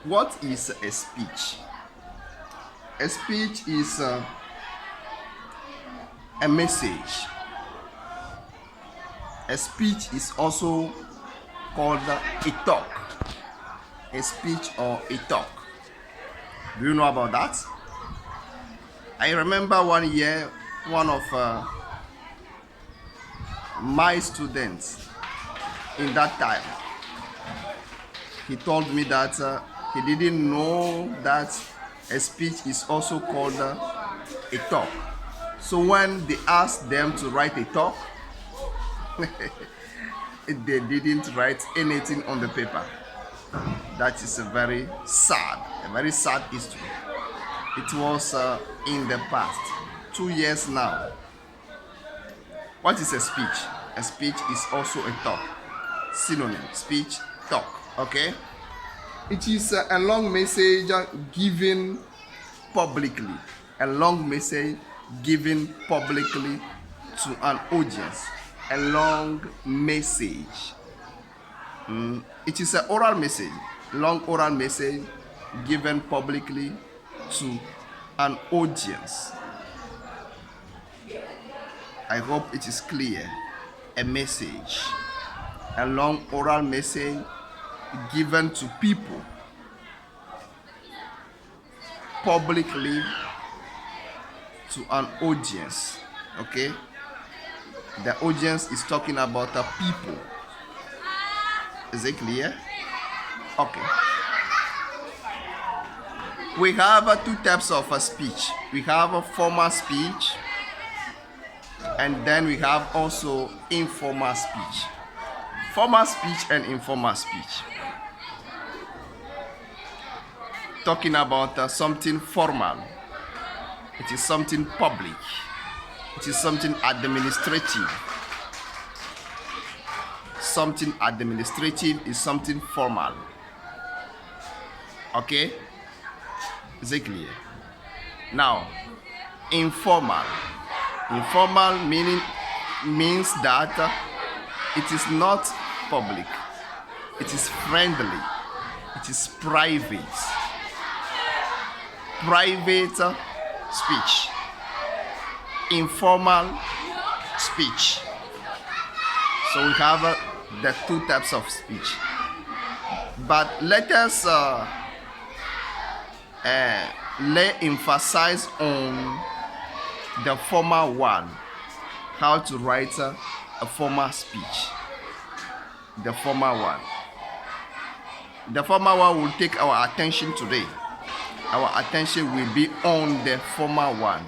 What is a speech? A speech is a message. A speech is also called a talk. A speech or a talk. Do you know about that? I remember one year, one of my students in that time, he told me that he didn't know that a speech is also called a talk. So when they asked them to write a talk, they didn't write anything on the paper. That is a very sad history. It was in the past, 2 years now. What is a speech? A speech is also a talk. Synonym, speech, talk. Okay? It is a long message given publicly. A long message given publicly to an audience. A long message. It is an oral message. Long oral message given publicly to an audience. I hope it is clear. A message. A long oral message given to people publicly to an audience. Okay? The audience is talking about the people. Is it clear? Okay. We have two types of speech. We have a formal speech, and then we have also informal speech. Formal speech and informal speech. Talking about something formal. It is something public. It is something administrative. Something administrative is something formal. Okay? Is it clear? Now, informal. Informal means that it is not public. It is friendly. It is private. Private speech. Informal speech. So we have the two types of speech. But let us emphasize on the formal one. How to write a formal speech. The formal one. The formal one will take our attention today. Our attention will be on the formal one.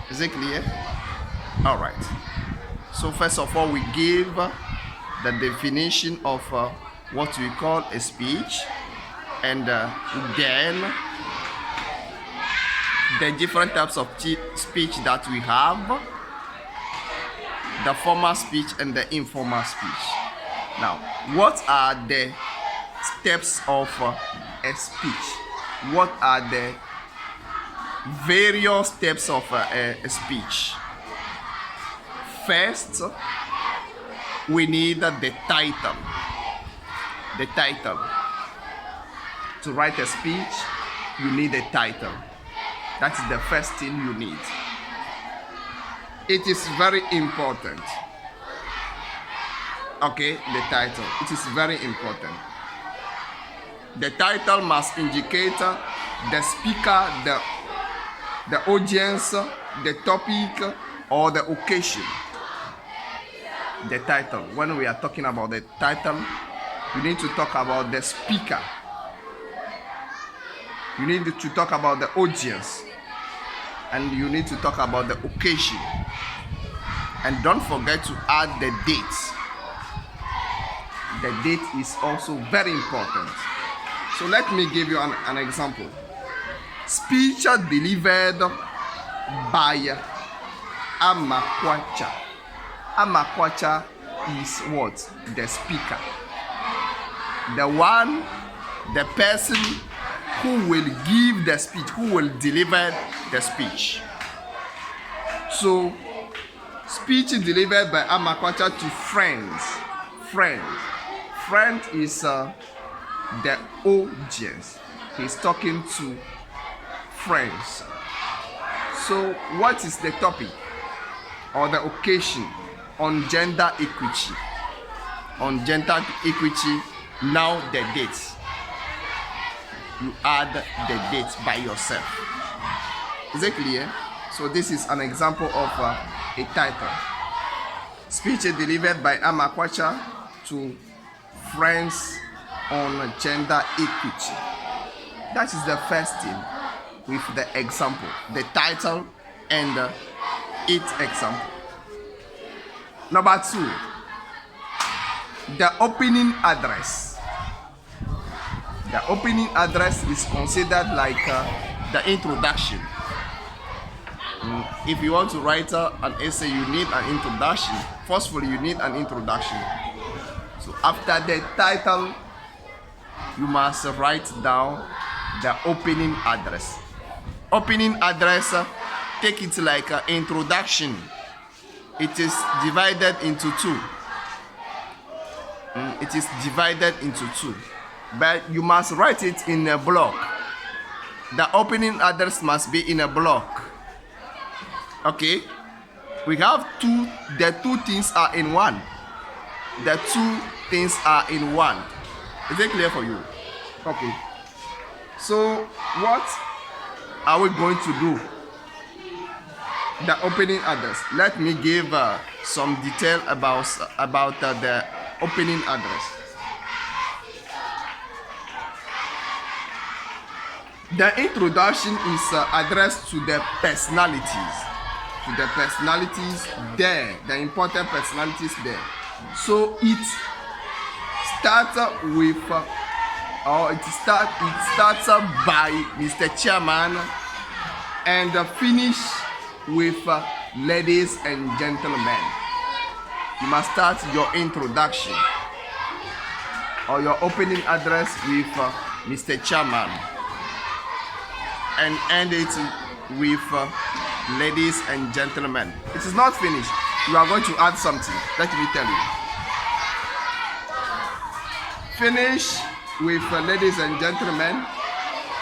Is it clear? All right. So first of all, we give the definition of what we call a speech, and then the different types of speech that we have, the formal speech and the informal speech. Now, what are the steps of a speech? What are the various steps of a speech? First, we need the title. The title. To write a speech, you need a title. That is the first thing you need. It is very important. Okay, the title. It is very important. The title must indicate the speaker, the audience, the topic, or the occasion. The title. When we are talking about the title, you need to talk about the speaker. You need to talk about the audience. And you need to talk about the occasion. And don't forget to add the dates. The date is also very important. So let me give you an example. Speech delivered by Amakwacha. Amakwacha is what? The speaker. The person who will give the speech, who will deliver the speech. So, speech delivered by Amakwacha to friends. Friend is the audience. He's talking to friends. So what is the topic or the occasion? On gender equity. On gender equity, now the dates. You add the date by yourself. Is it clear? So this is an example of a title. Speech delivered by Amakwacha to friends on gender equity. That is the first thing with the example, the title and its example. Number 2, the opening address. The opening address is considered like the introduction. If you want to write an essay, you need an introduction. Firstly, you need an introduction. So after the title, you must write down the opening address. Opening address, take it like an introduction. It is divided into two. It is divided into two. But you must write it in a block. The opening address must be in a block. Okay? We have two. The two things are in one. The two things are in one. Is it clear for you? Okay. So what are we going to do? The opening address. Let me give some detail about the opening address. The introduction is addressed to the personalities. To the personalities there, the important personalities there. So it starts with, it starts by Mr. Chairman and finish with ladies and gentlemen. You must start your introduction or your opening address with Mr. Chairman and end it with ladies and gentlemen. It is not finished. You are going to add something. Let me tell you. Finish with ladies and gentlemen,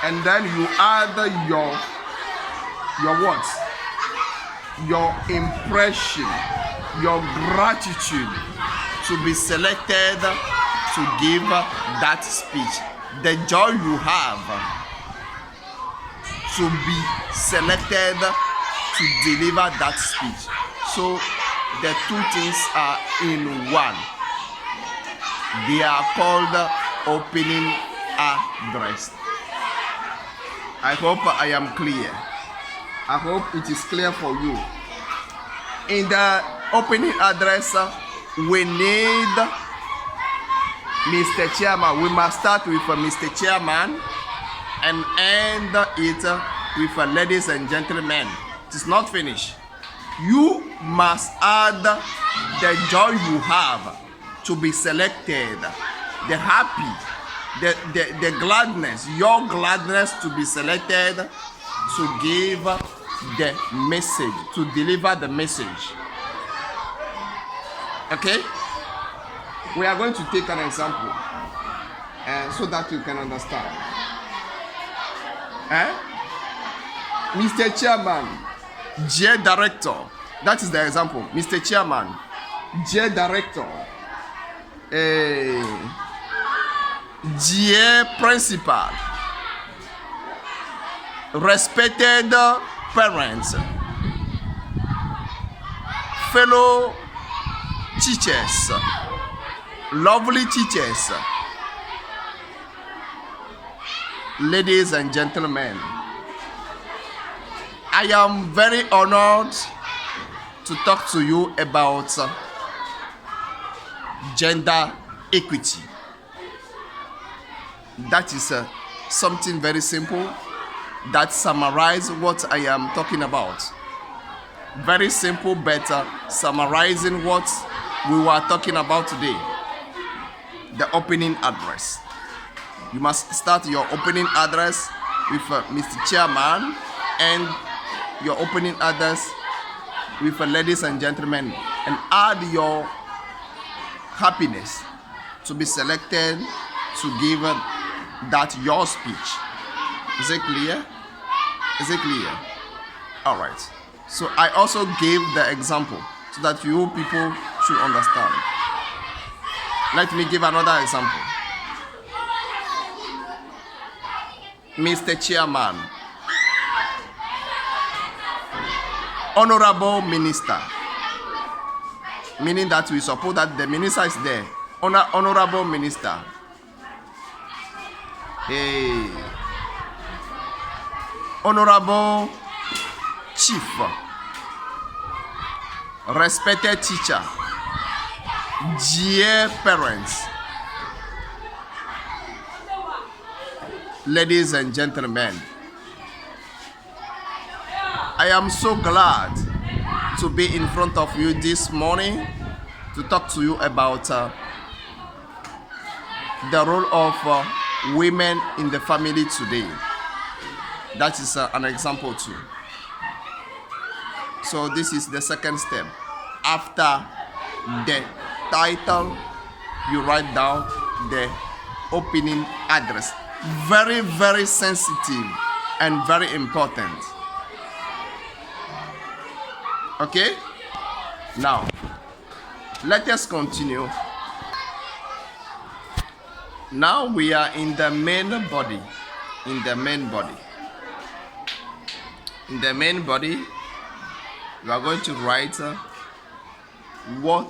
and then you add your words, your impression, your gratitude to be selected to give that speech. The joy you have to be selected to deliver that speech. So the two things are in one. They are called opening address. I hope I am clear. I hope it is clear for you. In the opening address, we need Mr. Chairman. We must start with Mr. Chairman and end it with ladies and gentlemen. It is not finished. You must add the joy you have to be selected, the happy, the gladness, your gladness to be selected to give the message, to deliver the message. Okay? We are going to take an example so that you can understand. Mr. Chairman, Dear Director, that is the example. Mr. Chairman, Dear Director, Dear Principal, respected parents, fellow teachers, lovely teachers, ladies and gentlemen, I am very honored to talk to you about gender equity. That is something very simple that summarizes what I am talking about. Very simple, but summarizing what we were talking about today. The opening address. You must start your opening address with Mr. Chairman and your opening address with ladies and gentlemen, and add your happiness to be selected to give that your speech. Is it clear? Is it clear? All right. So I also gave the example so that you people should understand. Let me give another example. Mr. Chairman, Honorable Minister, meaning that we suppose that the minister is there. Honorable Minister. Hey. Honorable Chief, respected teacher, dear parents, ladies and gentlemen, I am so glad to be in front of you this morning to talk to you about the role of women in the family today. That is an example too. So this is the second step. After the title, you write down the opening address. Very, very sensitive and very important. Okay? Now, let us continue. Now we are in the main body. In the main body. In the main body, we are going to write what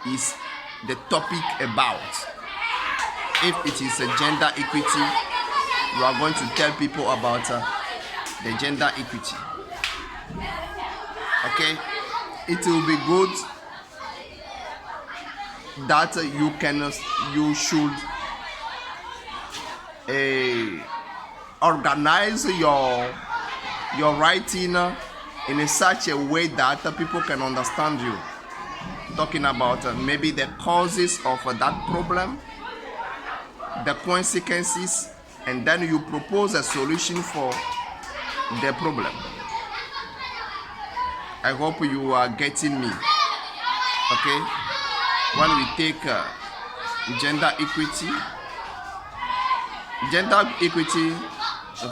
is the topic about. If it is a gender equity, you are going to tell people about the gender equity. Okay? It will be good that you should organize your writing in such a way that people can understand you. Talking about maybe the causes of that problem, the consequences, and then you propose a solution for the problem. I hope you are getting me. Okay? When we take gender equity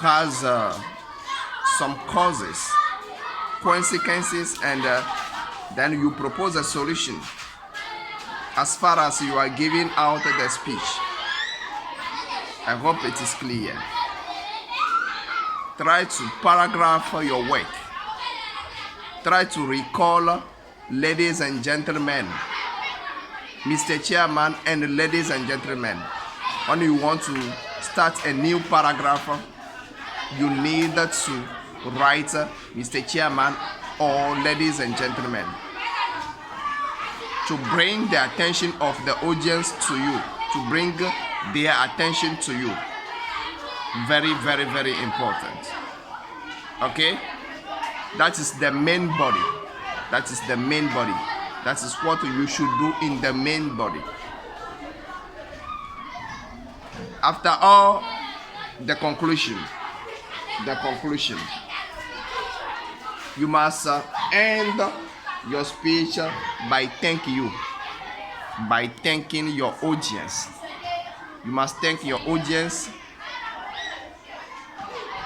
has some causes, consequences, and then you propose a solution as far as you are giving out the speech. I hope it is clear. Try to paragraph your work. Try to recall, ladies and gentlemen, Mr. Chairman and ladies and gentlemen. When you want to start a new paragraph, you need to write Mr. Chairman or ladies and gentlemen to bring the attention of the audience to you, to bring their attention to you. Very, very, very important. Okay? That is the main body. That is the main body. That is what you should do in the main body. After all, the conclusion. You must end your speech by thanking your audience. You must thank your audience.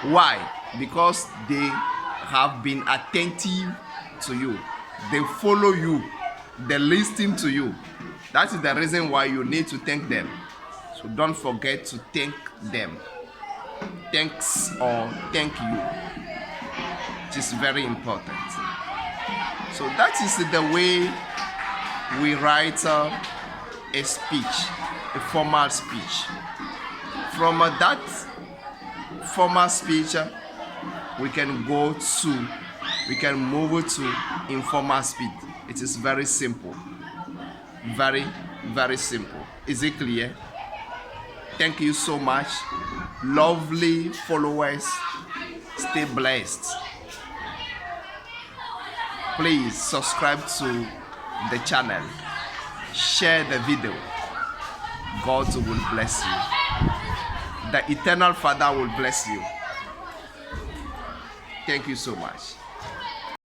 Why? Because they have been attentive to you. They follow you. They listen to you. That is the reason why you need to thank them. So don't forget to thank them. Thanks or thank you. It is very important. So that is the way we write a speech, a formal speech. From that formal speech, we can move to informal speech. It is very simple. Very, very simple. Is it clear? Thank you so much. Lovely followers. Stay blessed. Please subscribe to the channel. Share the video. God will bless you. The Eternal Father will bless you. Thank you so much.